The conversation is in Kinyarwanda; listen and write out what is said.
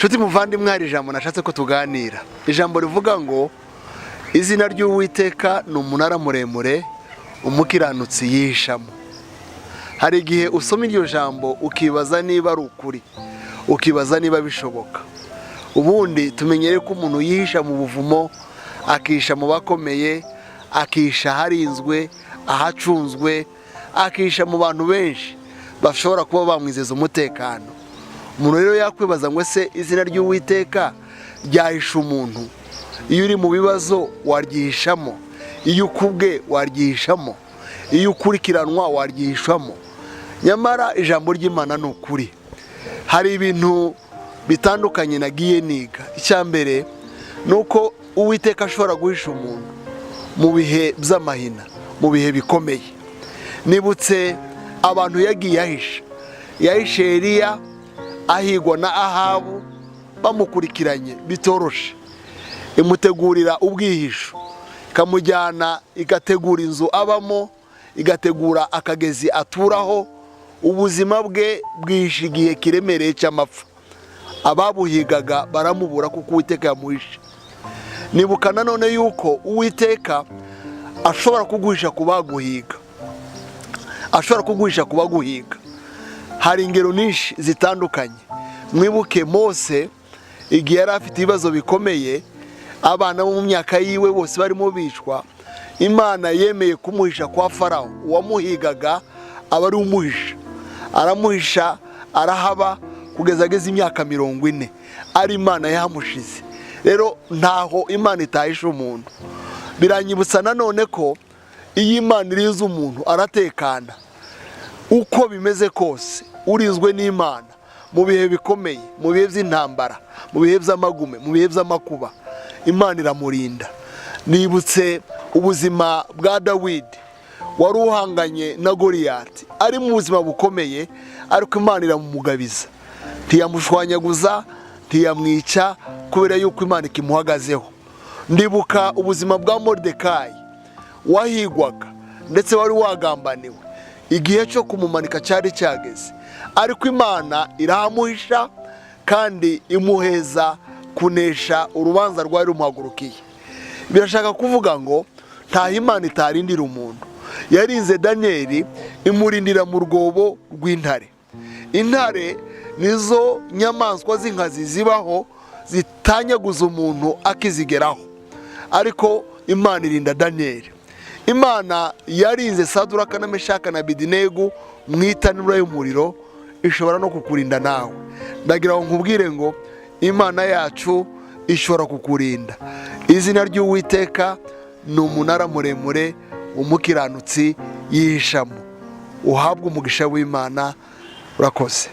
Nshuti muvandimwe, hari ijambo nashatse ko tuganira. Ijambo rivuga ngo izina ry'Uwiteka ni umunara muremure umukiranutsi yihishamo. Hari igihe usoma iryo jambo ukibaza niba ari ukuri, ukibaza niba bishoboka. Ubundi tumenyere ko umuntu yihisha mu buvumo, akihisha mu bakomeye, akihisha harinzwe, ahacunzwe, akihisha mu bantu benshi bashobora kuba bamwizeza umutekano. Umuntu rero yakwibaza ngo se izina ry'Uwiteka ryahisha umuntu? Iyo uri mu bibazo waryihishamo, iyo ukubwe waryihishamo, iyo ukurikiranwa waryihishamo. Nyamara ijambo ry'Imana ni ukuri. Hari ibintu bitandukanye nagiye niga. Icyambere nuko Uwiteka ashobora guhisha umuntu mu bihe by'amahina, mu bihe bikomeye. Nibutse abantu yagiye ahisha. Yahishe Eliya ahigwa na Ahabu bamukurikiranye bitoroshe. Imutegurira ubwihisho, ikamujyana igategura inzu abamo, igategura akagezi aturaho. Ubuzima bwe bwihishe igihe kiremereye cy'amapfa. Ababuhigaga baramubura kuko Uwiteka yamuhishe. Nibuka nanone yuko Uwiteka ashobora kuguhisha kubaguhiga, ashobora kuguhisha kubaguhiga. Hari ingero nyinshi zitandukanye. Mwibuke Mose igihe yari afite ibibazo bikomeye, abana bo mu myaka yiwe bose barimo bicwa, Imana yemeye kumuhisha kwa Farawo. Uwamuhigaga aba ari umuhisha, aramuhisha arahaba kugeza ageze imyaka 40. Ari Imana yamushize. Rero ntaho Imana itahisha umuntu. Biranyibutsa nanone ko iyo Imana irize umuntu aratekana. Uko bimeze kose urinzwe n'Imana mu bihe bikomeye, mu bihe by'intambara, mu bihe by'amagume, mu bihe by'amakuba, Imana iramurinda. Nibutse ubuzima bwa Dawidi wari uhanganye na Goliyati, ari mu buzima bukomeye, ariko Imana iramumugabiza, ntiyamushwanyaguza, ntiyamwica, kubera yuko Imana ikimuhagazeho. Ndibuka ubuzima bwa Moridekayi wahigwaga ndetse wari wagambaniwe, igihe cyo kumumanika cyari cyageze, ariko Imana irahamuhisha kandi imuheza kunesha urubanza rwari rumuhagurukiye. Birashaka kuvuga ngo nta Imana itarindira umuntu. Yarinze Danieli, imurindira mu rwobo rw'intare. Intare nizo nyamaswa z'inkazi zibaho zitanyaguza umuntu akizigeraho, ariko Imana irinda Danieli. Imana yarinze Saduraka na Meshaka na Abedenego mu itanura y'umuriro, ishobora no kukurinda nawe. Ndagira ngo nkubwire ngo Imana yacu ishobora kukurinda. Izina ry'Uwiteka ni umunara muremure umukiranutsi yihishamo. Uhabwe umugisha w'Imana. Urakoze.